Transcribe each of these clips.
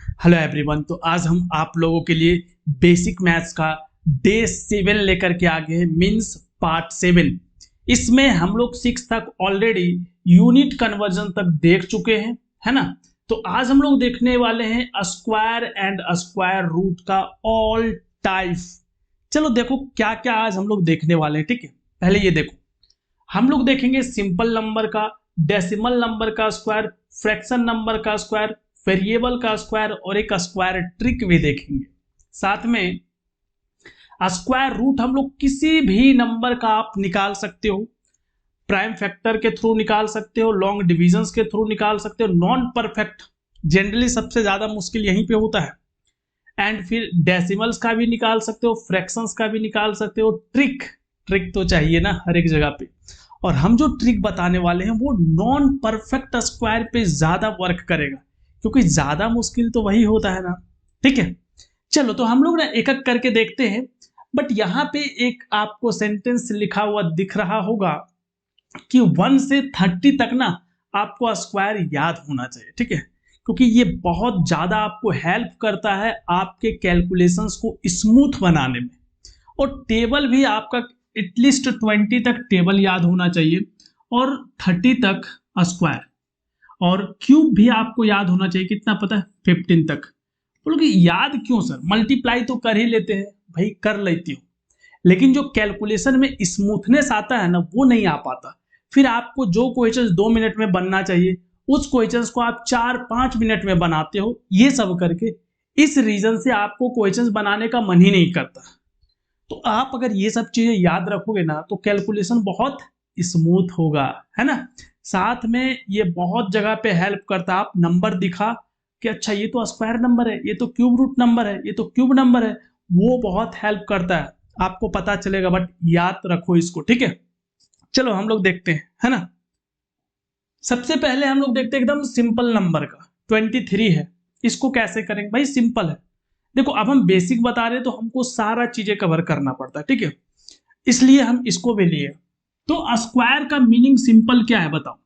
Hello everyone. तो आज हम आप लोगों के लिए बेसिक मैथ्स का डे 7 लेकर के आ गए हैं, मीन्स पार्ट 7। इसमें हम लोग 6 तक ऑलरेडी यूनिट कन्वर्जन तक देख चुके हैं, है ना। तो आज हम लोग देखने वाले हैं स्क्वायर एंड स्क्वायर रूट का ऑल टाइप। चलो देखो क्या क्या आज हम लोग देखने वाले हैं, ठीक है। पहले ये देखो, हम लोग देखेंगे सिंपल नंबर का, डेसिमल नंबर का स्क्वायर, फ्रैक्शन नंबर का स्क्वायर, वेरिएबल का स्क्वायर और एक स्क्वायर ट्रिक भी देखेंगे। साथ में स्क्वायर रूट हम लोग किसी भी नंबर का आप निकाल सकते हो, प्राइम फैक्टर के थ्रू निकाल सकते हो, लॉन्ग डिविजन्स के थ्रू निकाल सकते हो, नॉन परफेक्ट जनरली सबसे ज्यादा मुश्किल यहीं पे होता है, एंड फिर डेसिमल्स का भी निकाल सकते हो, फ्रैक्शंस का भी निकाल सकते हो। ट्रिक तो चाहिए ना हर एक जगह पे, और हम जो ट्रिक बताने वाले हैं वो नॉन परफेक्ट स्क्वायर पे ज्यादा वर्क करेगा, क्योंकि ज्यादा मुश्किल तो वही होता है ना, ठीक है। चलो तो हम लोग ना एक एक करके देखते हैं, बट यहाँ पे एक आपको सेंटेंस लिखा हुआ दिख रहा होगा कि 1 से 30 तक ना आपको स्क्वायर याद होना चाहिए, ठीक है, क्योंकि ये बहुत ज्यादा आपको हेल्प करता है आपके कैलकुलेशंस को स्मूथ बनाने में। और टेबल भी आपका एटलीस्ट 20 तक टेबल याद होना चाहिए और 30 तक स्क्वायर, और क्यूब भी आपको याद होना चाहिए। कितना पता है? 15 तक। बोलोगे याद क्यों सर, मल्टीप्लाई तो कर ही लेते हैं। भाई कर लेती हूँ, लेकिन जो कैलकुलेशन में स्मूथनेस आता है ना वो नहीं आ पाता। फिर आपको जो क्वेश्चन 2 मिनट में बनना चाहिए उस क्वेश्चन को आप 4-5 मिनट में बनाते हो, ये सब करके इस रीजन से आपको क्वेश्चन बनाने का मन ही नहीं करता। तो आप अगर ये सब चीजें याद रखोगे ना तो कैलकुलेशन बहुत स्मूथ होगा, है ना। साथ में ये बहुत जगह पे हेल्प करता है। आप नंबर दिखा कि अच्छा ये तो स्क्वायर नंबर है, ये तो क्यूब रूट नंबर है, ये तो क्यूब नंबर है, वो बहुत हेल्प करता है, आपको पता चलेगा। बट याद रखो इसको, ठीक है। चलो हम लोग देखते हैं, है ना। सबसे पहले हम लोग देखते हैं एकदम सिंपल नंबर का 23 है। इसको कैसे करेंगे? भाई सिंपल है। देखो अब हम बेसिक बता रहे हैं तो हमको सारा चीजें कवर करना पड़ता है, ठीक है, इसलिए हम इसको भी लिए। तो स्क्वायर का मीनिंग सिंपल क्या है बताओ?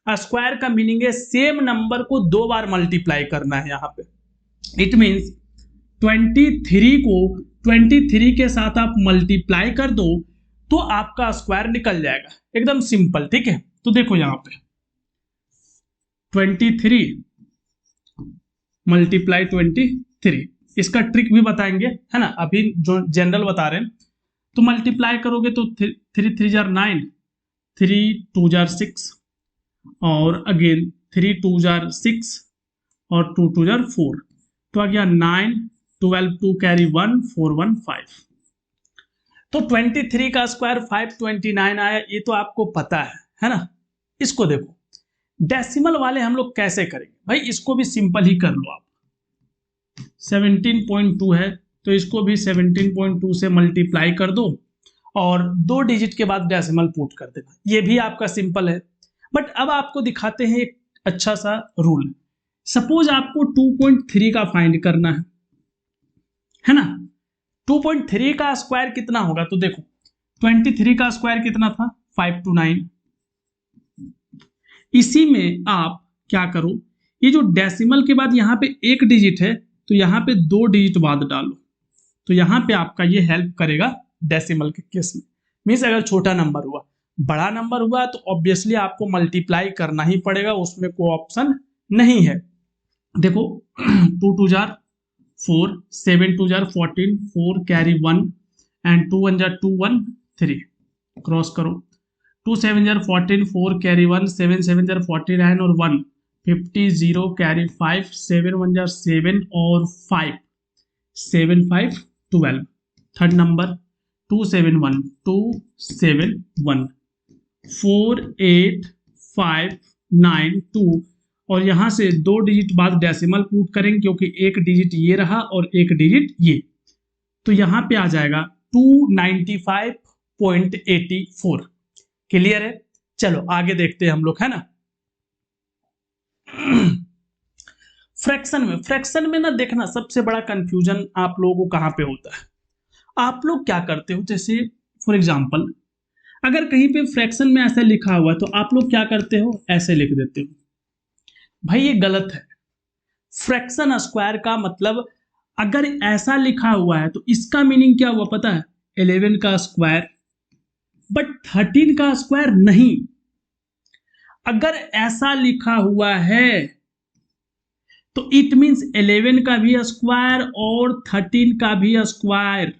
स्क्वायर का मीनिंग है सेम नंबर को 2 बार मल्टीप्लाई करना है। यहाँ पे इट मींस 23 को 23 के साथ आप मल्टीप्लाई कर दो तो आपका स्क्वायर निकल जाएगा, एकदम सिंपल, ठीक है। तो देखो यहाँ पे 23 मल्टीप्लाई 23, इसका ट्रिक भी बताएंगे, है ना। अभी जो जनरल बता रहे हैं, तो मल्टीप्लाई करोगे तो 3 3 जार 9, 3 2 जार 6, और अगेन 3 2 जार 6 और 2 2 जार 4, तो आ गया 9 12 2 कैरी 1 4 1 5। तो 23 का स्क्वायर 529 आया, ये तो आपको पता है ना। इसको देखो डेसिमल वाले हम लोग कैसे करेंगे? भाई इसको भी सिंपल ही कर लो आप। 17.2 है तो इसको भी 17.2 से मल्टीप्लाई कर दो और 2 डिजिट के बाद डेसिमल पुट कर देना, ये भी आपका सिंपल है। बट अब आपको दिखाते हैं एक अच्छा सा रूल। सपोज आपको 2.3 का फाइंड करना है ना। 2.3 का स्क्वायर कितना होगा? तो देखो 23 का स्क्वायर कितना था? 529। इसी में आप क्या करो, ये जो डेसिमल के बाद यहाँ पे 1 डिजिट है तो यहाँ पे 2 डिजिट बाद डालो, तो यहाँ पे आपका ये हेल्प करेगा डेसिमल के केस में। मीन्स अगर छोटा नंबर हुआ, बड़ा नंबर हुआ तो ऑब्वियसली आपको मल्टीप्लाई करना ही पड़ेगा, उसमें कोई ऑप्शन नहीं है। देखो 2 2 jar 4, 7 2 jar 14, 4 carry 1 and 2 1 jar 2 1 3, cross करो। 2 7 जार 14, 4 कैरी 1, 7 7 जार 49 और 1 50 0 कैरी 5, 7 1 जार 7 और 5 7 5 12। थर्ड नंबर 2 7 1 2 7 1 4 8 5 9 2, और यहां से 2 डिजिट बाद डेसिमल पुट करेंगे क्योंकि 1 डिजिट ये रहा और 1 डिजिट ये, तो यहां पे आ जाएगा 295.84। क्लियर है? चलो आगे देखते हैं हम लोग, है ना। फ्रैक्शन में ना देखना सबसे बड़ा कंफ्यूजन आप लोगों को कहां पे होता है। आप लोग क्या करते हो, जैसे फॉर एग्जांपल अगर कहीं पे फ्रैक्शन में ऐसा लिखा हुआ है तो आप लोग क्या करते हो, ऐसे लिख देते हो। भाई ये गलत है। फ्रैक्शन स्क्वायर का मतलब अगर ऐसा लिखा हुआ है तो इसका मीनिंग क्या हुआ पता है, 11 का स्क्वायर, बट 13 का स्क्वायर नहीं। अगर ऐसा लिखा हुआ है तो इट मीन्स 11 का भी स्क्वायर और 13 का भी स्क्वायर।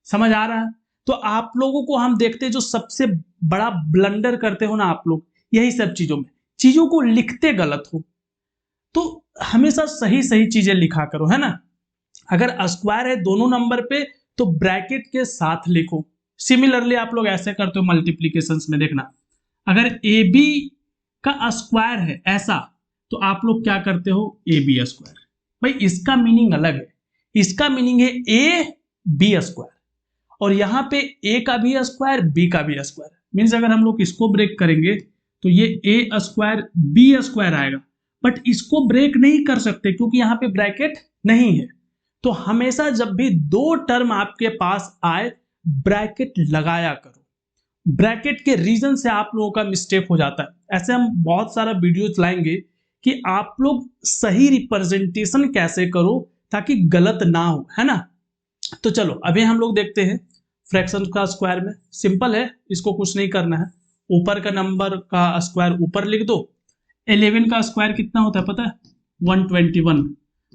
समझ आ रहा है? तो आप लोगों को हम देखते हैं जो सबसे बड़ा ब्लंडर करते हो ना आप लोग, यही सब चीजों में, चीजों को लिखते गलत हो। तो हमेशा सही सही चीजें लिखा करो, है ना। अगर स्क्वायर है दोनों नंबर पे तो ब्रैकेट के साथ लिखो। सिमिलरली आप लोग ऐसे करते हो मल्टीप्लीकेशंस में, देखना अगर ए बी का स्क्वायर है ऐसा तो आप लोग क्या करते हो, ए बी स्क्वायर। भाई इसका मीनिंग अलग है, इसका मीनिंग है ए बी स्क्वायर, और यहाँ पे ए का भी स्क्वायर बी का भी स्क्वायर। मीन्स अगर हम लोग इसको ब्रेक करेंगे तो ये ए स्क्वायर बी स्क्वायर आएगा, बट इसको ब्रेक नहीं कर सकते क्योंकि यहाँ पे ब्रैकेट नहीं है। तो हमेशा जब भी दो टर्म आपके पास आए ब्रैकेट लगाया करो। ब्रैकेट के रीजन से आप लोगों का मिस्टेक हो जाता है। ऐसे हम बहुत सारा वीडियोस लाएंगे कि आप लोग सही रिप्रेजेंटेशन कैसे करो ताकि गलत ना हो, है ना। तो चलो अभी हम लोग देखते हैं फ्रैक्शन का स्क्वायर में। सिंपल है, इसको कुछ नहीं करना है, ऊपर का नंबर का स्क्वायर ऊपर लिख दो। 11 का स्क्वायर कितना होता है पता है, 121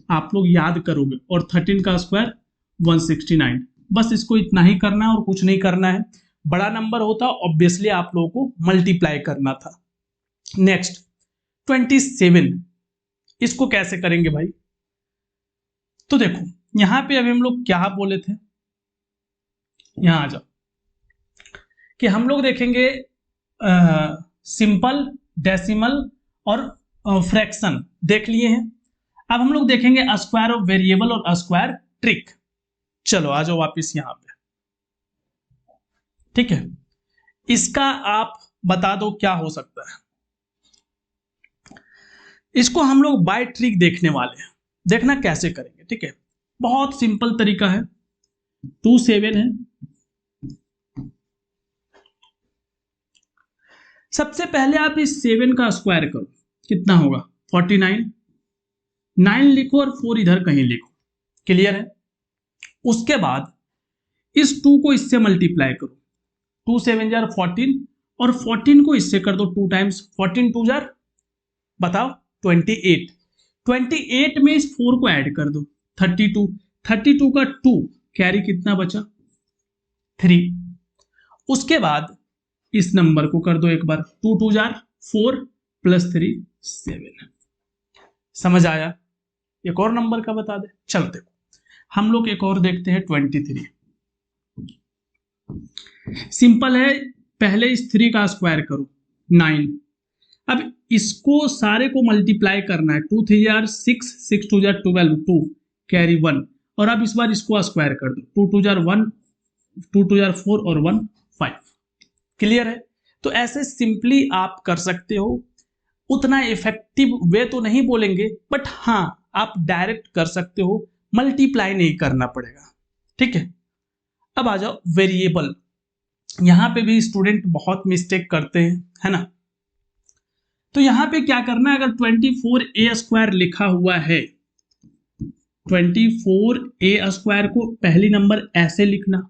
आप लोग याद करोगे, और 13 का स्क्वायर 169। बस इसको इतना ही करना है और कुछ नहीं करना है। बड़ा नंबर होता ऑब्वियसली आप लोगों को मल्टीप्लाई करना था। नेक्स्ट 27, इसको कैसे करेंगे भाई। तो देखो यहां पे अभी हम लोग क्या बोले थे, यहां आ जाओ कि हम लोग देखेंगे सिंपल, डेसिमल और फ्रैक्शन देख लिए हैं। अब हम लोग देखेंगे स्क्वायर ऑफ वेरिएबल और स्क्वायर ट्रिक। चलो आ जाओ वापिस यहां पे, ठीक है। इसका आप बता दो क्या हो सकता है। इसको हम लोग बाय ट्रिक देखने वाले हैं, देखना कैसे करेंगे, ठीक है। बहुत सिंपल तरीका है। 27 है, सबसे पहले आप इस 7 का स्क्वायर करो, कितना होगा 49। 9 लिखो और 4 इधर कहीं लिखो, क्लियर है। उसके बाद इस 2 को इससे मल्टीप्लाई करो, 2 7 जार 14, और 14 को इससे कर दो 2 टाइम्स, 14 2 जार बताओ 28। 28 में इस 4 को ऐड कर दो 32, 32 का 2 कैरी कितना बचा 3। उसके बाद इस नंबर को कर दो एक बार, 2 2 जार 4 प्लस 3 7। समझ आया। एक और नंबर का बता दे, चलो देखो हम लोग एक और देखते हैं 23। सिंपल है, पहले इस 3 का स्क्वायर करो 9। अब इसको सारे को मल्टीप्लाई करना है, 2 3 जार 6, 6 2 जार 12, 2 कैरी 1, और अब इस बार इसको स्क्वायर कर दो, 2 2 जार 1, 2 2 जार 4 और 1 5। क्लियर है। तो ऐसे सिंपली आप कर सकते हो। उतना इफेक्टिव वे तो नहीं बोलेंगे, बट हाँ आप डायरेक्ट कर सकते हो, मल्टीप्लाई नहीं करना पड़ेगा, ठीक है। अब आ जाओ वेरिएबल। यहां पे भी स्टूडेंट बहुत मिस्टेक करते हैं, है ना। तो यहां पे क्या करना है, अगर 24a स्क्वायर लिखा हुआ है, 24a स्क्वायर को पहली नंबर ऐसे लिखना,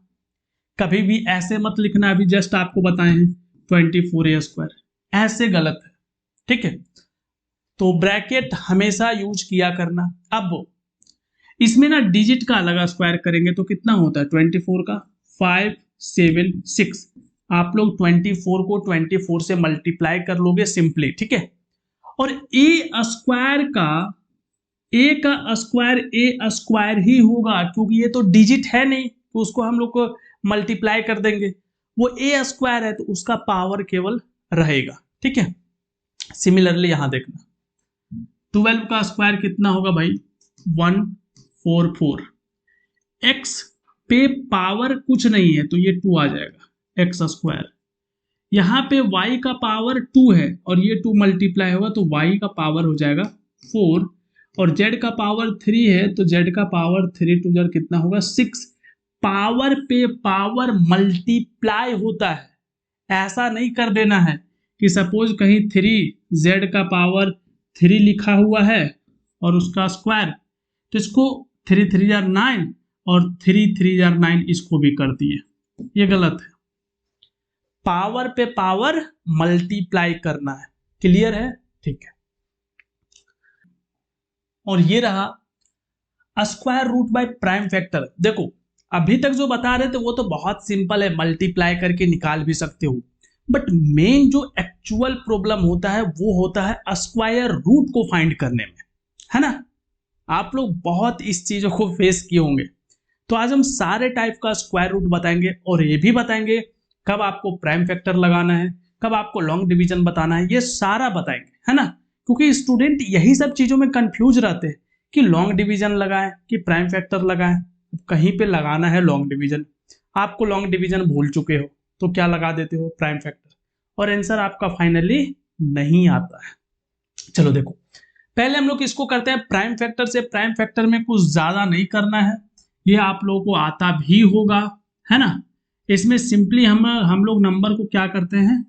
कभी भी ऐसे मत लिखना। अभी जस्ट आपको बताए हैं 24a स्क्वायर, ऐसे गलत है, ठीक है। तो ब्रैकेट हमेशा यूज किया करना। अब इसमें ना डिजिट का अलग स्क्वायर करेंगे तो कितना होता है, 24 का 5 7 6। आप लोग 24 को 24 से मल्टीप्लाई कर लोगे सिंपली, ठीक है। और ए स्क्वायर का, ए का स्क्वायर ए स्क्वायर ही होगा क्योंकि ये तो डिजिट है नहीं, तो उसको हम लोग को मल्टीप्लाई कर देंगे। वो ए स्क्वायर है तो उसका पावर केवल रहेगा, ठीक है। सिमिलरली यहां देखना 12 का स्क्वायर कितना होगा भाई 144। एक्स पे पावर कुछ नहीं है तो ये 2 आ जाएगा एक्स स्क्वायर। यहाँ पे y का पावर 2 है और ये 2 मल्टीप्लाई होगा तो y का पावर हो जाएगा 4, और z का पावर 3 है तो z का पावर 3 2 जार कितना होगा 6। पावर पे पावर मल्टीप्लाई होता है, ऐसा नहीं कर देना है कि सपोज कहीं 3 z का पावर 3 लिखा हुआ है और उसका स्क्वायर, तो इसको 3 3 जार 9 और 3 3 जार 9 इसको भी कर दिए, ये गलत है। पावर पे पावर मल्टीप्लाई करना है, क्लियर है? ठीक है। और ये रहा square root by prime factor. देखो अभी तक जो बता रहे थे वो तो बहुत सिंपल है, मल्टीप्लाई करके निकाल भी सकते हो, बट मेन जो एक्चुअल प्रॉब्लम होता है वो होता है स्क्वायर रूट को फाइंड करने में, है ना। आप लोग बहुत इस चीजों को फेस किए होंगे। तो आज हम सारे टाइप का स्क्वायर रूट बताएंगे और ये भी बताएंगे कब आपको प्राइम फैक्टर लगाना है, कब आपको लॉन्ग डिवीजन बताना है, ये सारा बताएंगे, है ना। क्योंकि स्टूडेंट यही सब चीजों में कंफ्यूज रहते हैं कि लॉन्ग डिवीजन लगाएं कि प्राइम फैक्टर लगाएं। कहीं पे लगाना है लॉन्ग डिवीजन, आपको लॉन्ग डिवीजन भूल चुके हो तो क्या लगा देते हो, प्राइम फैक्टर, और आंसर आपका फाइनली नहीं आता है। चलो देखो पहले हम लोग इसको करते हैं प्राइम फैक्टर से। प्राइम फैक्टर में कुछ ज्यादा नहीं करना है, ये आप लोगों को आता भी होगा, है ना। इसमें सिंपली हम लोग नंबर को क्या करते हैं,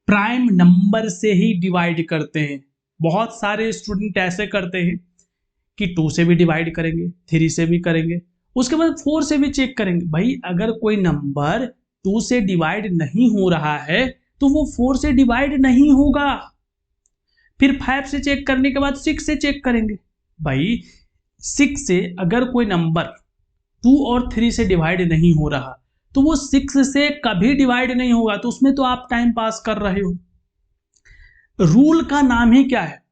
प्राइम नंबर से ही डिवाइड करते हैं। बहुत सारे स्टूडेंट ऐसे करते हैं कि 2 से भी डिवाइड करेंगे, 3 से भी करेंगे, उसके बाद 4 से भी चेक करेंगे। भाई अगर कोई नंबर 2 से डिवाइड नहीं हो रहा है तो वो 4 से डिवाइड नहीं होगा। फिर 5 से चेक करने के बाद 6 से चेक करेंगे। भाई 6 से अगर कोई नंबर 2 और 3 से डिवाइड नहीं हो रहा तो वो 6 से कभी डिवाइड नहीं होगा, तो उसमें तो आप टाइम पास कर रहे हो। रूल का नाम ही क्या है,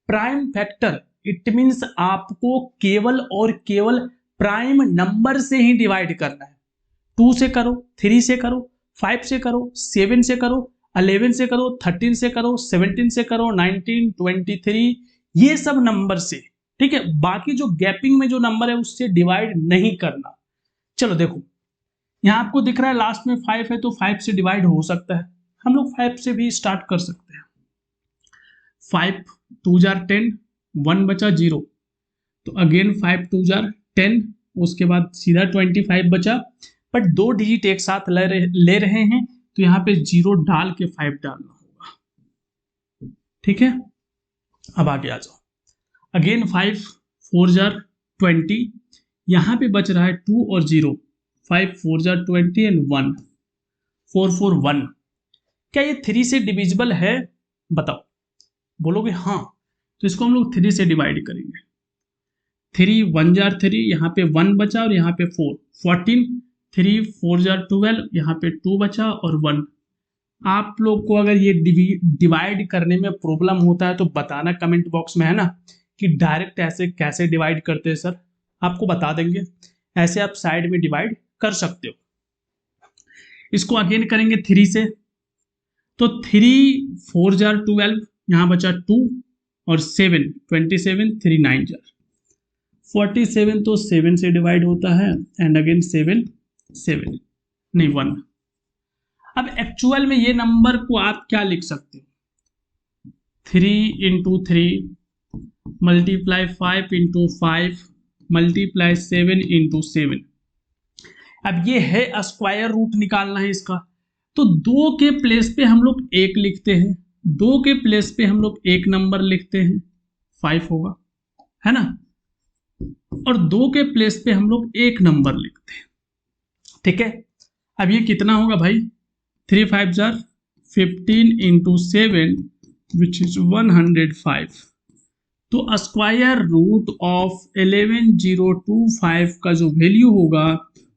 प्राइम फैक्टर। इट मींस आपको केवल और केवल प्राइम नंबर से ही डिवाइड करना है। 2 से करो, 3 से करो, 5 से करो, 7 से करो, 11 से करो, 13 से करो, 17 से करो, 19, 23, ये सब नंबर से, ठीक है। बाकी जो गैपिंग में जो नंबर है उससे डिवाइड नहीं करना। चलो देखो यहां आपको दिख रहा है लास्ट में 5 है तो 5 से डिवाइड हो सकता है, हम लोग 5 से भी स्टार्ट कर सकते हैं। 5 2 जार 10, 1 बचा 0, तो अगेन 5 2 जार 10, उसके बाद सीधा 25 बचा, बट 2 डिजिट एक साथ ले रहे हैं तो यहाँ पे 0 डाल के 5 डालना होगा, ठीक है। अब आगे आ जाओ, अगेन 5 4 जार 20, यहाँ पे बच रहा है 2 और 0, 5 4 जार 20 एंड 1, 4 4 1। क्या ये 3 से डिविजिबल है, बताओ। बोलोगे हाँ, तो इसको हम लोग 3 से डिवाइड करेंगे। 3 1 जार 3, यहाँ पे 1 बचा और यहाँ पे 4, 14, 3 4 जार 12, यहाँ पे 2 बचा और 1। आप लोग को अगर ये डिवाइड करने में प्रॉब्लम होता है तो बताना कमेंट बॉक्स में, है ना, कि डायरेक्ट ऐसे कैसे डिवाइड करते हैं सर, आपको बता देंगे। ऐसे आप साइड में डिवाइड कर सकते हो। इसको अगेन करेंगे 3 से, तो 3 4 जार 12, यहाँ बचा 2 और 7 27, 3 9 जार 47, तो 7 से डिवाइड होता है एंड अगेन 7 7 नहीं 1। अब एक्चुअल में ये नंबर को आप क्या लिख सकते हो, 3 into 3 multiply 5 into 5 multiply 7 into 7। अब ये है स्क्वायर रूट निकालना है इसका, तो 2 के प्लेस पे हम लोग 1 लिखते हैं, 2 के प्लेस पे हम लोग एक नंबर लिखते हैं, 5 होगा, है ना, और 2 के प्लेस पे हम लोग एक नंबर लिखते हैं, ठीक है। अब ये कितना होगा भाई, 3 5 जार 15 इंटू 7 विच इज 105। तो स्क्वायर रूट ऑफ 11025 का जो वैल्यू होगा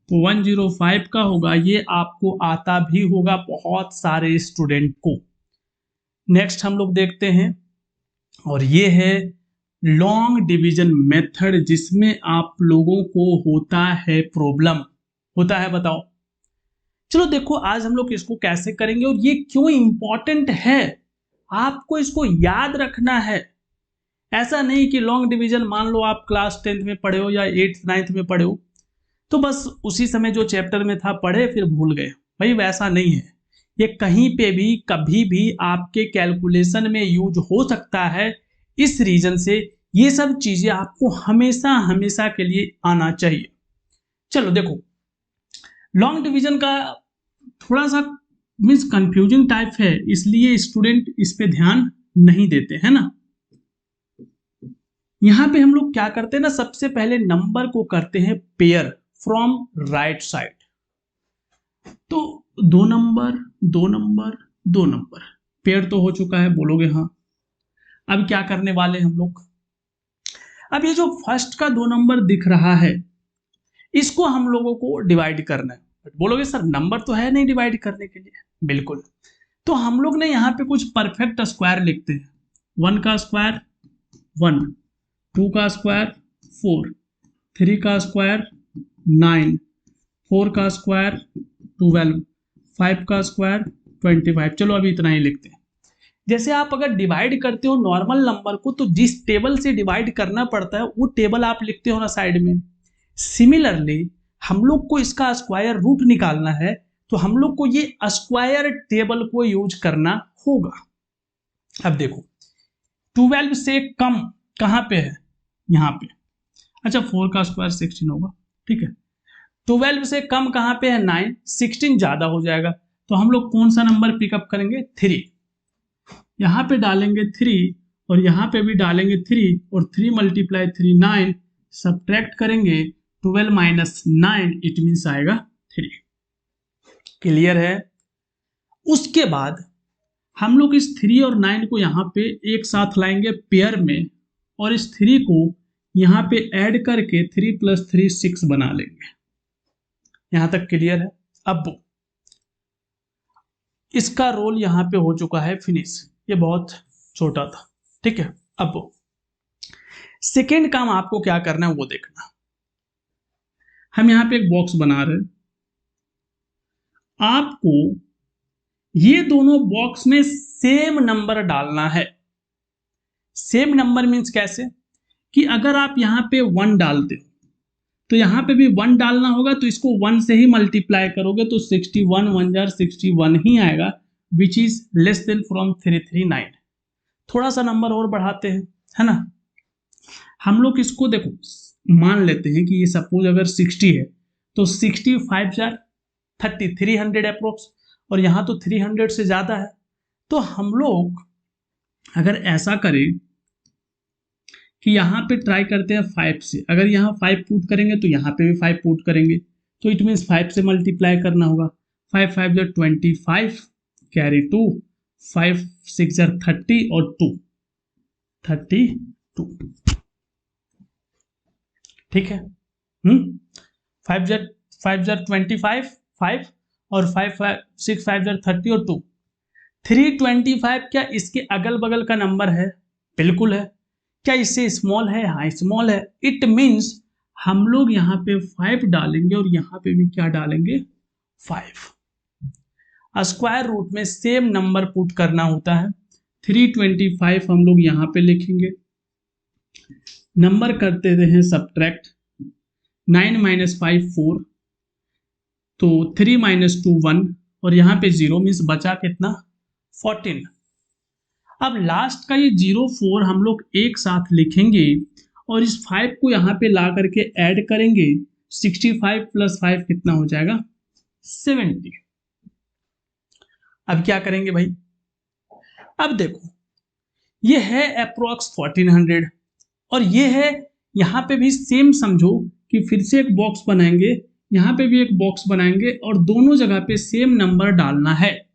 वो 105 का होगा। ये आपको आता भी होगा बहुत सारे स्टूडेंट को। नेक्स्ट हम लोग देखते हैं, और ये है लॉन्ग डिवीजन मेथड, जिसमें आप लोगों को होता है प्रॉब्लम, होता है, बताओ। चलो देखो आज हम लोग इसको कैसे करेंगे और ये क्यों इंपॉर्टेंट है, आपको इसको याद रखना है। ऐसा नहीं कि लॉन्ग डिवीजन मान लो आप क्लास 10th में पढ़े हो या 8th 9th में पढ़े हो तो बस उसी समय जो चैप्टर में था पढ़े फिर भूल गए, भाई वैसा नहीं है। ये कहीं पे भी कभी भी आपके कैलकुलेशन में यूज हो सकता है, इस रीजन से ये सब चीजें आपको हमेशा हमेशा के लिए आना चाहिए। चलो देखो लॉन्ग डिवीजन का थोड़ा सा मीन्स कंफ्यूजिंग टाइप है, इसलिए स्टूडेंट इस पे ध्यान नहीं देते, है ना। यहां पे हम लोग क्या करते हैं ना, सबसे पहले नंबर को करते हैं पेयर फ्रॉम राइट साइड। तो 2 नंबर 2 नंबर 2 नंबर पेयर तो हो चुका है, बोलोगे हाँ। अब क्या करने वाले हम लोग, अब ये जो फर्स्ट का 2 नंबर दिख रहा है इसको हम लोगों को डिवाइड करना है। बोलोगे सर नंबर तो है नहीं डिवाइड करने के लिए, बिल्कुल। तो हम लोग ने यहाँ पे कुछ परफेक्ट स्क्वायर लिखते हैं। 1 का स्क्वायर 1, 2 का स्क्वायर 4, 3 का स्क्वायर 9, 4 का स्क्वायर 12, 5 का स्क्वायर 25। चलो अभी इतना ही लिखते हैं। जैसे आप अगर डिवाइड करते हो नॉर्मल नंबर को तो जिस टेबल से डिवाइड करना पड़ता है वो टेबल आप लिखते हो ना साइड में। सिमिलरली हम लोग को इसका स्क्वायर रूट निकालना है तो हम लोग को ये स्क्वायर टेबल को यूज करना होगा। अब देखो 12 से कम कहां पे है, यहां पे। अच्छा 4 का स्क्वायर 16 होगा, ठीक है। 12 से कम कहां पे है 9, 16 ज्यादा हो जाएगा तो हम लोग कौन सा नंबर पिकअप करेंगे 3। यहां पे डालेंगे 3 और यहां पे भी डालेंगे 3 और 3 मल्टीप्लाई 3 9, सब्ट्रैक्ट करेंगे 12 माइनस 9 इट मीन्स आएगा 3। क्लियर है। उसके बाद हम लोग इस 3 और 9 को यहाँ पे एक साथ लाएंगे पेयर में और इस 3 को यहाँ पे ऐड करके 3 + 3 6 बना लेंगे। यहां तक क्लियर है। अब इसका रोल यहाँ पे हो चुका है फिनिश, ये बहुत छोटा था, ठीक है। अब सेकेंड काम आपको क्या करना है वो देखना। हम यहाँ पे एक बॉक्स बना रहे हैं, आपको ये दोनों बॉक्स में सेम नंबर डालना है। सेम नंबर मीन्स कैसे कि अगर आप यहाँ पे 1 डालते हो तो यहाँ पे भी 1 डालना होगा तो इसको 1 से ही मल्टीप्लाई करोगे तो 61 1 जार 61 ही आएगा, which is less than from 339। थोड़ा सा नंबर और बढ़ाते हैं, है ना। हम लोग इसको देखो मान लेते हैं कि ये सपोज अगर 60 है तो 65 जार 30, 300 अप्रोक्स, और यहाँ तो 300 से ज्यादा है। तो हम लोग अगर ऐसा करें कि यहाँ पे ट्राई करते हैं 5 से, अगर यहाँ 5 पुट करेंगे तो यहाँ पे भी 5 पुट करेंगे तो इट मीन्स 5 से मल्टीप्लाई करना होगा। 5 5 जार 25 कैरी 2, 5 6 जार 30 और 2 32, ठीक है। 5 जार 25 5 और 5 6 5 जार 30 और 2 325। क्या इसके अगल बगल का नंबर है? बिल्कुल है। क्या इससे स्मॉल है? हाँ स्मॉल है। इट मीन्स हम लोग यहाँ पे 5 डालेंगे और यहाँ पे भी क्या डालेंगे 5। स्क्वायर रूट में सेम नंबर पुट करना होता है। 325 हम लोग यहाँ पे लिखेंगे, नंबर करते हैं सब्ट्रैक्ट, 9 - 5 4, तो 3 - 2 1 और यहाँ पे 0 मीन्स बचा कितना 14। अब लास्ट का ये 0 4 हम लोग एक साथ लिखेंगे और इस 5 को यहाँ पे ला करके ऐड करेंगे। 65 + 5 कितना हो जाएगा 70। अब क्या करेंगे भाई, अब देखो ये है अप्रोक्स 1400 और ये है, यहाँ पे भी सेम समझो कि फिर से एक बॉक्स बनाएंगे, यहाँ पे भी एक बॉक्स बनाएंगे और दोनों जगह पे सेम नंबर डालना है।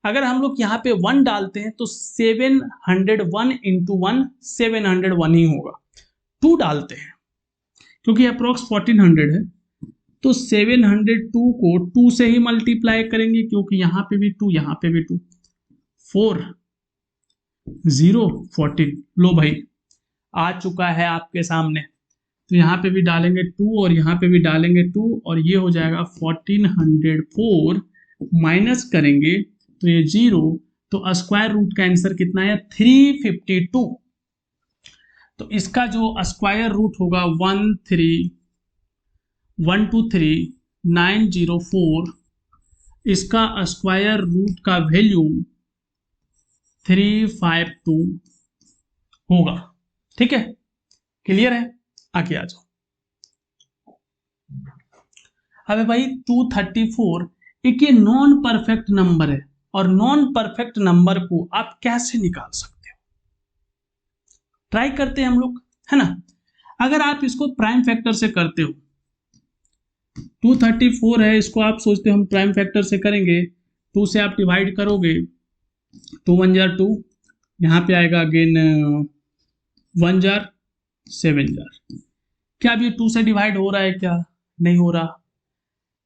अगर हम लोग यहाँ पे 1 डालते हैं तो 701 × 1 701 ही होगा। 2 डालते हैं क्योंकि अप्रोक्स 1400 है तो 702 को 2 से ही मल्टीप्लाई करेंगे क्योंकि यहाँ पे भी 2 यहाँ पे भी 2, 4 0 14। लो भाई आ चुका है आपके सामने। तो यहाँ पे भी डालेंगे 2 और यहाँ पे भी डालेंगे 2 और ये हो जाएगा 1404 माइनस करेंगे तो ये 0, तो स्क्वायर रूट का आंसर कितना है 352। तो इसका जो स्क्वायर रूट होगा 13123 इसका स्क्वायर रूट का वैल्यू 352 होगा, ठीक है। क्लियर है, आगे आ जाओ। अबे भाई 234 एक ये नॉन परफेक्ट नंबर है और नॉन परफेक्ट नंबर को आप कैसे निकाल सकते हो, ट्राई करते हैं हम लोग। है ना। अगर आप इसको प्राइम फैक्टर से करते हो, 234 है, इसको आप सोचते हो हम प्राइम फैक्टर से करेंगे, 2 से आप डिवाइड करोगे, 2 1 जार 2, यहाँ पे आएगा अगेन 1 जार 7 जार। क्या अब ये 2 से डिवाइड हो रहा है? क्या नहीं हो रहा।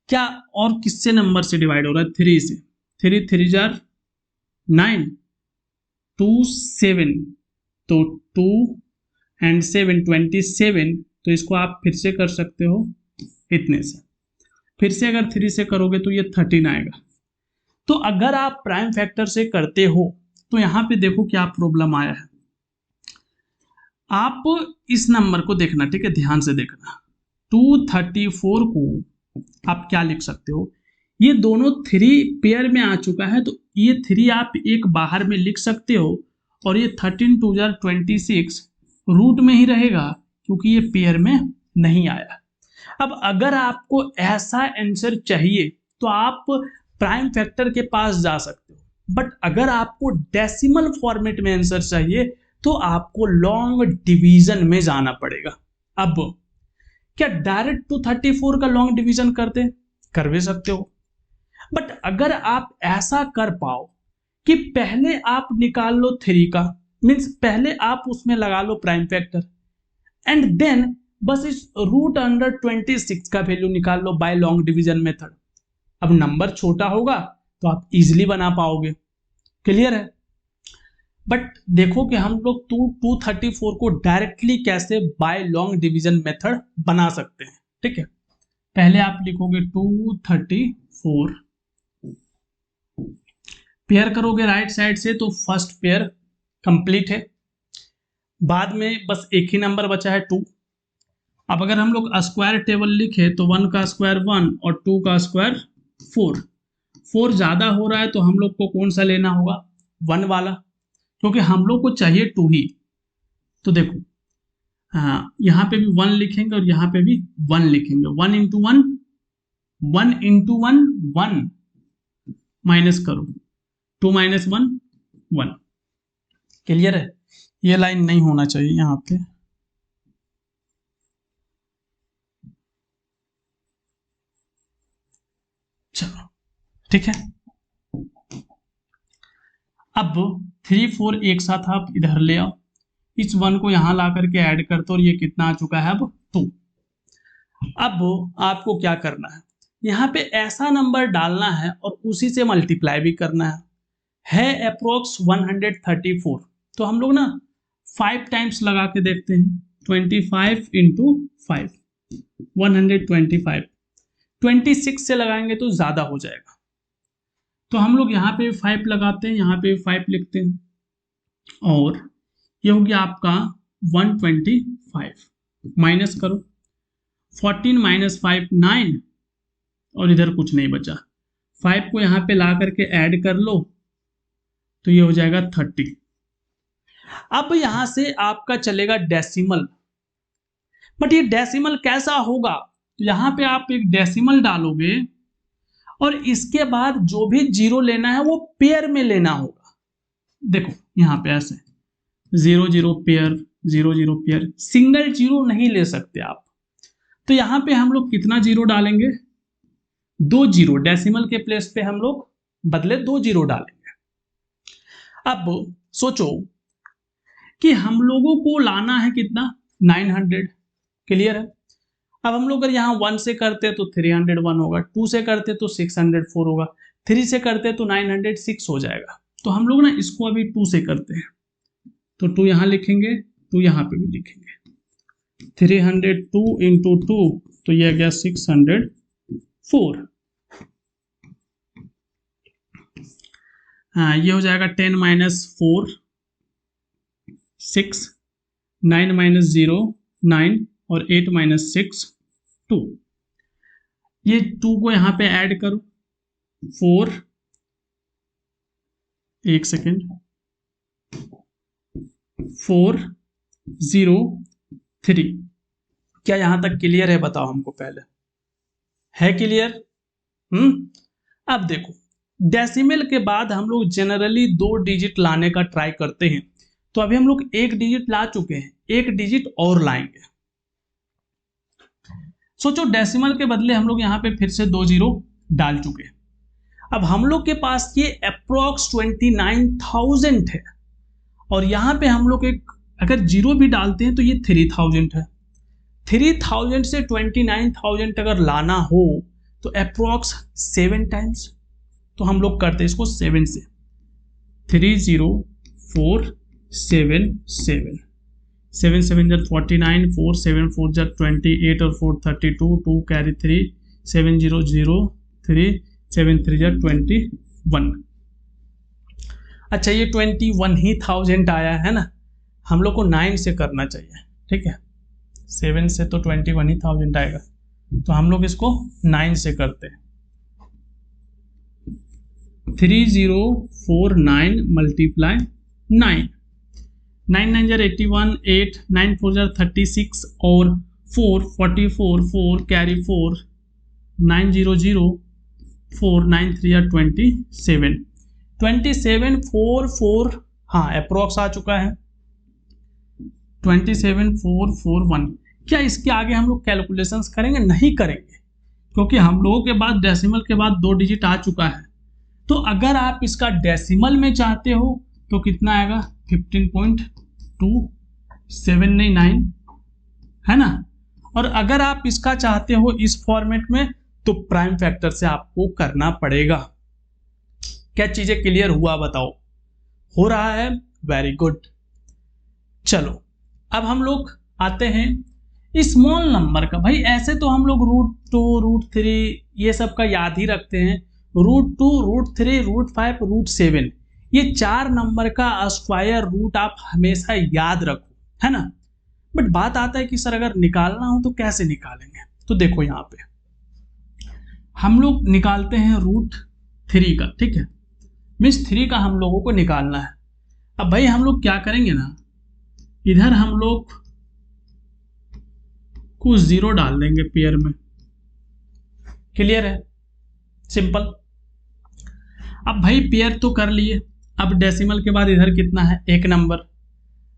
क्या और किससे नंबर से डिवाइड हो रहा है? 3 से। 3 3 जार 9, 2 7, तो 2 एंड 7 27, तो इसको आप फिर से कर सकते हो इतने से। फिर से अगर 3 से करोगे तो ये 13 आएगा। तो अगर आप प्राइम फैक्टर से करते हो तो यहाँ पे देखो क्या प्रॉब्लम आया है। आप इस नंबर को देखना, ठीक है, ध्यान से देखना। 234 को आप क्या लिख सकते हो, ये दोनों 3 पेयर में आ चुका है, तो ये 3 आप एक बाहर में लिख सकते हो, और ये 13 2 जार 26 रूट में ही रहेगा क्योंकि ये पेयर में नहीं आया। अब अगर आपको ऐसा आंसर चाहिए तो आप प्राइम फैक्टर के पास जा सकते हो, बट अगर आपको डेसिमल फॉर्मेट में आंसर चाहिए तो आपको लॉन्ग डिवीजन में जाना पड़ेगा। अब क्या डायरेक्ट 234 का लॉन्ग डिवीजन करते? कर भी सकते हो, बट अगर आप ऐसा कर पाओ कि पहले आप निकाल लो 3 का, मीन्स पहले आप उसमें लगा लो प्राइम फैक्टर, एंड देन बस इस रूट अंडर 26 का वैल्यू निकाल लो बाय लॉन्ग डिवीजन मेथड। अब नंबर छोटा होगा तो आप इजीली बना पाओगे। क्लियर है? बट देखो कि हम लोग 234 को डायरेक्टली कैसे बाय लॉन्ग डिवीजन मेथड बना सकते हैं। ठीक है, पहले आप लिखोगे 234, पेयर करोगे राइट साइड से तो फर्स्ट पेयर कंप्लीट है, बाद में बस एक ही नंबर बचा है 2। अब अगर हम लोग स्क्वायर टेबल लिखे तो 1 का स्क्वायर 1 और 2 का स्क्वायर 4। 4 ज़्यादा हो रहा है तो हम लोग को कौन सा लेना होगा? 1 वाला, क्योंकि हम लोग को चाहिए 2 ही। तो देखो, हाँ, यहाँ पे भी 1 लिखेंगे और यहाँ पे भी 1 लिखेंगे। 1 इंटू 1, 1 इंटू 1, 1 माइनस करो, 2 माइनस 1, 1। क्लियर है? ये लाइन नहीं होना चाहिए यहाँ पे। चलो ठीक है, अब 3 4 एक साथ आप इधर ले आओ, इस 1 को यहां ला करके ऐड करते, और ये कितना आ चुका है? अब 2। अब आपको क्या करना है, यहाँ पे ऐसा नंबर डालना है और उसी से मल्टीप्लाई भी करना है अप्रोक्स 134। तो हम लोग ना 5 टाइम्स लगा के देखते हैं। 25 इंटू 5, 125। 26 से लगाएंगे तो ज्यादा हो जाएगा, तो हम लोग यहाँ पे 5 लगाते हैं, यहाँ पे 5 लिखते हैं, और ये हो गया आपका 125। माइनस करो, 14 माइनस 5 9, और इधर कुछ नहीं बचा। 5 को यहाँ पे ला करके ऐड कर लो तो ये हो जाएगा 30। अब यहां से आपका चलेगा डेसिमल, बट ये डेसिमल कैसा होगा? तो यहाँ पे आप एक डेसिमल डालोगे और इसके बाद जो भी जीरो लेना है वो पेयर में लेना होगा। देखो यहाँ पे ऐसे 0 0 पेयर, 0 0 पेयर, सिंगल जीरो नहीं ले सकते आप। तो यहाँ पे हम लोग कितना जीरो डालेंगे? 2 जीरो। डेसिमल के प्लेस पे हम लोग बदले 2 जीरो डालेंगे। अब सोचो कि हम लोगों को लाना है कितना? 900। क्लियर है? अब हम लोग अगर यहाँ 1 से करते तो 301 होगा, 2 से करते तो 604 होगा, 3 से करते तो 906 हो जाएगा। तो हम लोग ना इसको अभी 2 से करते हैं, तो 2 यहाँ लिखेंगे, 2 यहाँ पे भी लिखेंगे। 302 इंटू 2, तो ये आ गया 604। हाँ, ये हो जाएगा 10 माइनस 4 6, 9 माइनस 0 9, और 8 माइनस 6 2। ये 2 को यहां पे ऐड करो, 4, एक सेकेंड, 4 0 3। क्या यहां तक क्लियर है? बताओ हमको पहले, है क्लियर? अब देखो, डेसिमल के बाद हम लोग जनरली 2 डिजिट लाने का ट्राई करते हैं, तो अभी हम लोग 1 डिजिट ला चुके हैं। एक डिजिट और लाएंगे। सोचो डेसिमल के बदले हम लोग यहाँ पे फिर से 2 जीरो डाल चुके। अब हम लोग के पास ये अप्रोक्स 29,000 है और यहाँ पे हम लोग एक अगर जीरो भी डालते हैं तो ये 3,000 है। 3,000 से 29,000 अगर लाना हो तो अप्रोक्स 7 टाइम्स, तो हम लोग करते हैं इसको 7 से। 30477 7 7 जा 49, 4 7 4 जा 28 और 4 32, 2 कैरी 3 7 0 0 3 7 3 जा 21। अच्छा ये 21 ही 1000 आया है ना, हम लोग को 9 से करना चाहिए, ठीक है। 7 से तो 21 ही 1000 आएगा, तो हम लोग इसको 9 से करते हैं। 3049 मल्टीप्लाई 9, 9 9 जार 81, 8 9 4 जार 36 और 4 44, 4 कैरी 4 9 0 0 4 9 3 जार 27 27444, हाँ अप्रोक्स आ चुका है 27441। क्या इसके आगे हम लोग कैलकुलेशंस करेंगे? नहीं करेंगे, क्योंकि हम लोगों के बाद डेसिमल के बाद 2 डिजिट आ चुका है। तो अगर आप इसका डेसिमल में चाहते हो तो कितना आएगा 15.279 है ना। और अगर आप इसका चाहते हो इस फॉर्मेट में तो प्राइम फैक्टर से आपको करना पड़ेगा। क्या चीजें क्लियर हुआ बताओ? हो रहा है? Very good. चलो अब हम लोग आते हैं स्मॉल नंबर का। भाई ऐसे तो हम लोग √2 √3 ये सब का याद ही रखते हैं, √2 √3 √5 √7 ये 4 नंबर का स्क्वायर रूट आप हमेशा याद रखो, है ना। बट बात आता है कि सर अगर निकालना हो तो कैसे निकालेंगे? तो देखो यहाँ पे हम लोग निकालते हैं √3 का, ठीक है, मीन्स 3 का हम लोगों को निकालना है। अब भाई हम लोग क्या करेंगे ना, इधर हम लोग कुछ 0 डाल देंगे पेयर में, क्लियर है, सिंपल। अब भाई पेयर तो कर लिए, अब डेसिमल के बाद इधर कितना है, एक नंबर,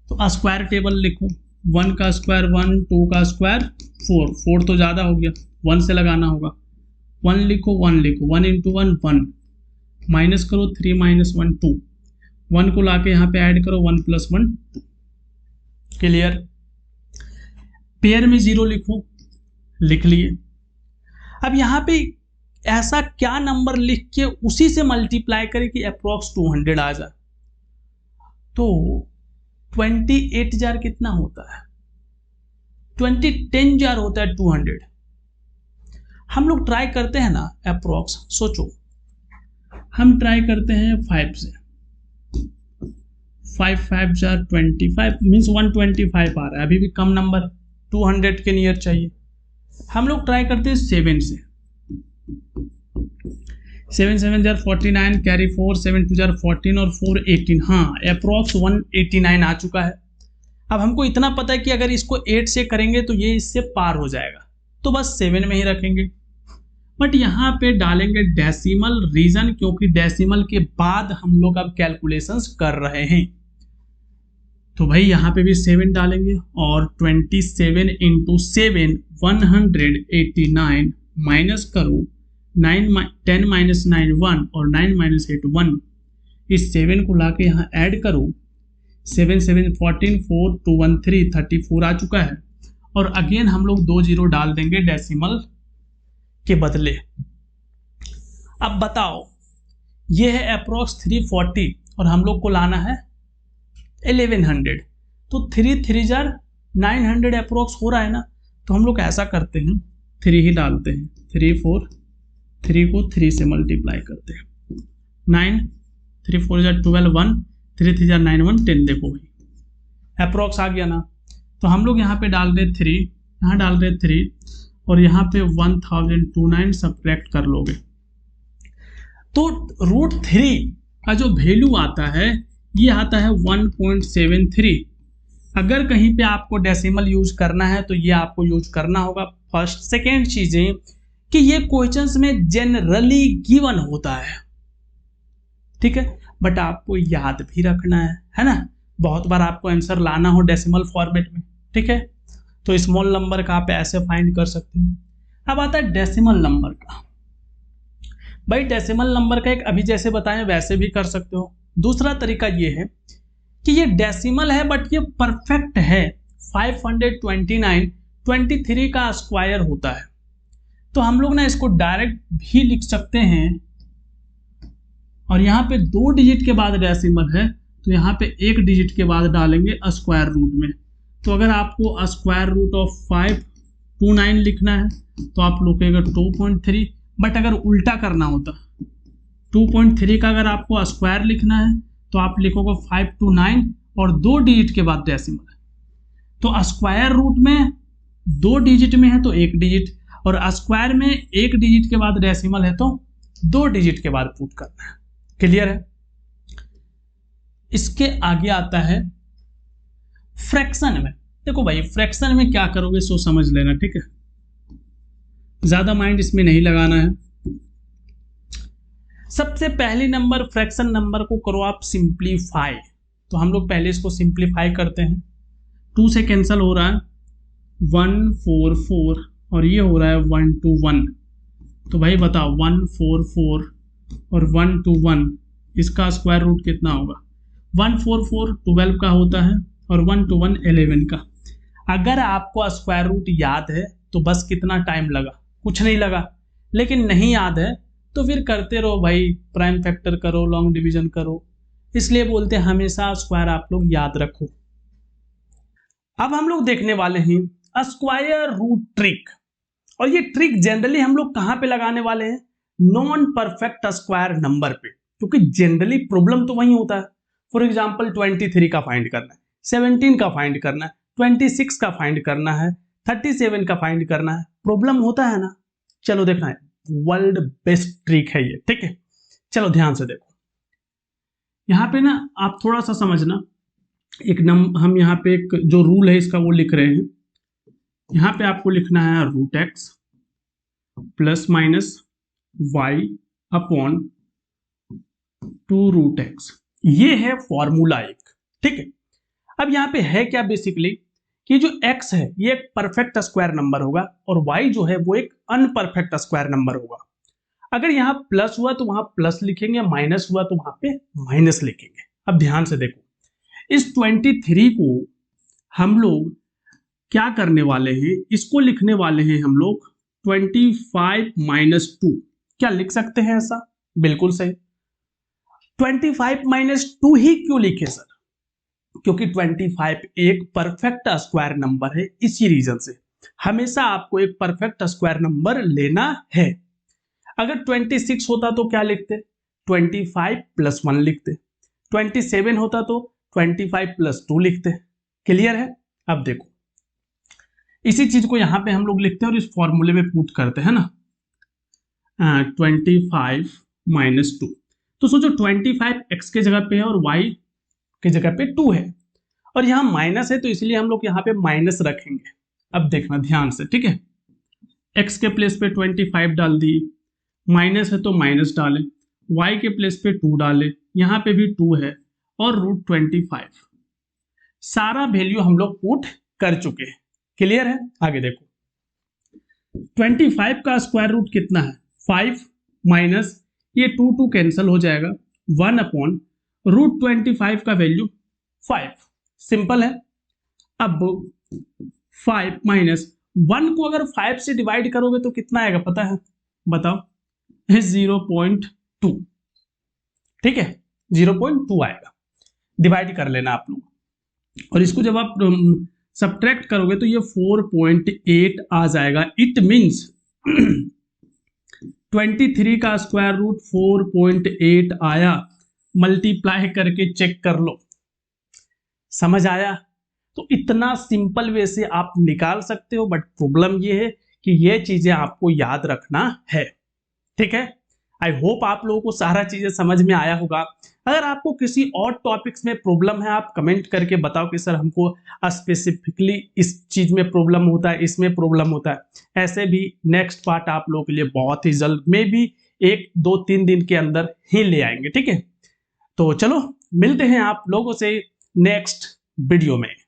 तो स्क्वायर टेबल लिखो। 1 का स्क्वायर 1, 2 का स्क्वायर 4, 4 तो ज़्यादा हो गया, 1 से लगाना होगा, 1 लिखो 1 लिखो, 1 × 1 1, माइनस करो 3 - 1 2, 1 को लाके यहाँ पे ऐड करो 1 + 1 2, क्लियर। पेयर में 0 लिखो, लिख लिए। अब यहाँ पे ऐसा क्या नंबर लिख के उसी से मल्टीप्लाई करें कि अप्रोक्स 200 आ जाए। तो 28 जार कितना होता है, 10 जार होता है 200। हम लोग ट्राई करते हैं ना अप्रोक्स, सोचो हम ट्राई करते हैं 5 से, 5 5 जार 25 मीन्स 125 आ रहा है, अभी भी कम नंबर 200 के नियर चाहिए। हम लोग ट्राई करते हैं 7 से, 7 7 जार 49 कैरी 4 7 2 जार 14 और 4 18, हाँ अप्रोक्स 189 आ चुका है। अब हमको इतना पता है कि अगर इसको 8 से करेंगे तो ये इससे पार हो जाएगा, तो बस 7 में ही रखेंगे। बट यहाँ पे डालेंगे डेसिमल रीजन, क्योंकि डेसिमल के बाद हम लोग अब कैलकुलेशंस कर रहे हैं। तो भाई यहाँ पे भी 7 डालेंगे और 27 × 7 189 माइनस करो 10 - 9 1 और 9 - 8 1, इस 7 को लाके यहाँ ऐड करो, 7 7 14 4 2 1 3 34 आ चुका है। और अगेन हम लोग 2 0 डाल देंगे डेसिमल के बदले। अब बताओ ये है अप्रोक्स 340 और हम लोग को लाना है 1100, तो 3 3 जार 900 अप्रोक्स हो रहा है ना। तो हम लोग ऐसा करते हैं 3 ही डालते हैं, 3 4 3 को 3 से मल्टीप्लाई करते हैं, 9 3 4 जार 12 1 3 3 जार 9 1 10, देखो भाई अप्रोक्स आ गया ना। तो हम लोग यहाँ पे डाल रहे 3, यहाँ डाल रहे 3 और यहाँ पे 1029 सब्ट्रैक्ट कर लोगे तो √3 का जो वैल्यू आता है ये आता है 1.73। अगर कहीं पे आपको डेसिमल यूज करना है तो ये आपको यूज करना होगा। फर्स्ट सेकेंड चीजें कि ये क्वेश्चंस में जनरली गिवन होता है, ठीक है, बट आपको याद भी रखना है ना। बहुत बार आपको आंसर लाना हो डेसिमल फॉर्मेट में, ठीक है, तो स्मॉल नंबर का आप ऐसे फाइंड कर सकते हो। अब आता है डेसिमल नंबर का। भाई डेसिमल नंबर का एक अभी जैसे बताएं वैसे भी कर सकते हो। दूसरा तरीका ये है कि ये डेसिमल है बट ये परफेक्ट है, 529 23 का स्क्वायर होता है, तो हम लोग ना इसको डायरेक्ट भी लिख सकते हैं, और यहाँ पे 2 डिजिट के बाद डेसिमल है तो यहाँ पे 1 डिजिट के बाद डालेंगे स्क्वायर रूट में। तो अगर आपको स्क्वायर रूट ऑफ 529 लिखना है तो आप लिखेगा 2.3, बट अगर उल्टा करना होता 2.3 का अगर आपको स्क्वायर लिखना है तो आप लिखोगे 529 और 2 डिजिट के बाद डेसिमल है। तो स्क्वायर रूट में 2 डिजिट में है तो 1 डिजिट, और स्क्वायर में 1 डिजिट के बाद डेसिमल है तो 2 डिजिट के बाद पुट करना है। क्लियर है? इसके आगे आता है फ्रैक्शन में। देखो भाई फ्रैक्शन में क्या करोगे सो समझ लेना, ठीक है, ज्यादा माइंड इसमें नहीं लगाना है। सबसे पहली नंबर फ्रैक्शन नंबर को करो आप सिंप्लीफाई, तो हम लोग पहले इसको सिंप्लीफाई करते हैं। 2 से कैंसिल हो रहा है 144 और ये हो रहा है 121, तो भाई बताओ 144 और 121 इसका स्क्वायर रूट कितना होगा? 144 12 का होता है और 121 11 का। अगर आपको स्क्वायर रूट याद है तो बस कितना टाइम लगा? कुछ नहीं लगा। लेकिन नहीं याद है तो फिर करते रहो भाई, प्राइम फैक्टर करो, लॉन्ग डिवीजन करो, इसलिए बोलते हैं हमेशा स्क्वायर आप लोग याद रखो। अब हम लोग देखने वाले हैं स्क्वायर रूट ट्रिक, और ये ट्रिक जनरली हम लोग कहां पे लगाने वाले हैं? नॉन परफेक्ट स्क्वायर नंबर पे, क्योंकि जनरली प्रॉब्लम तो वही होता है। फॉर एग्जांपल 23 का फाइंड करना है, 17 का फाइंड करना है, 26 का फाइंड करना है, 37 का फाइंड करना है, प्रॉब्लम होता है ना। चलो देखना है, वर्ल्ड बेस्ट ट्रिक है ये, ठीक है। चलो ध्यान से देखो, यहाँ पे ना आप थोड़ा सा समझना, हम यहाँ पे एक जो रूल है इसका वो लिख रहे हैं। यहाँ पे आपको लिखना है root x plus minus y upon 2 root x, ये है फॉर्मूला एक, ठीक है। अब यहाँ पे है क्या बेसिकली कि जो x है ये एक परफेक्ट स्क्वायर नंबर होगा और y जो है वो एक अनपरफेक्ट स्क्वायर नंबर होगा। अगर यहाँ प्लस हुआ तो वहां प्लस लिखेंगे, माइनस हुआ तो वहां पे माइनस लिखेंगे। अब ध्यान से देखो, इस 23 को हम लोग क्या करने वाले हैं, इसको लिखने वाले हैं हम लोग 25 माइनस 2। क्या लिख सकते हैं ऐसा? बिल्कुल सही। 25 माइनस 2 ही क्यों लिखे सर? क्योंकि 25 एक परफेक्ट स्क्वायर नंबर है, इसी रीजन से हमेशा आपको एक परफेक्ट स्क्वायर नंबर लेना है। अगर 26 होता तो क्या लिखते? 25 प्लस 1 लिखते। 27 होता तो 25 प्लस 2 लिखते। क्लियर है? अब देखो इसी चीज को यहां पे हम लोग लिखते हैं और इस फॉर्मूले में पुट करते हैं ना, 25 माइनस 2। तो सोचो 25 x के जगह पे है और y की जगह पे 2 है, और यहाँ माइनस है तो इसलिए हम लोग यहाँ पे माइनस रखेंगे। अब देखना ध्यान से, ठीक है, x के प्लेस पे 25 डाल दी, माइनस है तो माइनस डालें, y के प्लेस पे 2 डालें, यहाँ पे भी 2 है और रूट 25, सारा वैल्यू हम लोग पुट कर चुके हैं। क्लियर है? आगे देखो 25 का स्क्वायर रूट कितना है? 5 माइनस ये 2 कैंसिल हो जाएगा, 1 अपॉन रूट 25 का वैल्यू 5। सिंपल है। अब 5 माइनस 1 को अगर 5 से डिवाइड करोगे तो कितना आएगा पता है? बताओ, 0.2, ठीक है, 0.2 आएगा। डिवाइड कर लेना आप लोग, और इसको जब आप सब्ट्रैक्ट करोगे तो ये 4.8 आ जाएगा। इट मींस 23 का स्क्वायर रूट 4.8 आया। मल्टीप्लाई करके चेक कर लो। समझ आया? तो इतना सिंपल वे से आप निकाल सकते हो, बट प्रॉब्लम ये है कि ये चीजें आपको याद रखना है, ठीक है। आई होप आप लोगों को सारा चीजें समझ में आया होगा। अगर आपको किसी और टॉपिक्स में प्रॉब्लम है आप कमेंट करके बताओ कि सर हमको स्पेसिफिकली इस चीज में प्रॉब्लम होता है, इसमें प्रॉब्लम होता है। ऐसे भी नेक्स्ट पार्ट आप लोगों के लिए बहुत ही जल्द में भी 1-2-3 दिन के अंदर ही ले आएंगे, ठीक है। तो चलो मिलते हैं आप लोगों से नेक्स्ट वीडियो में।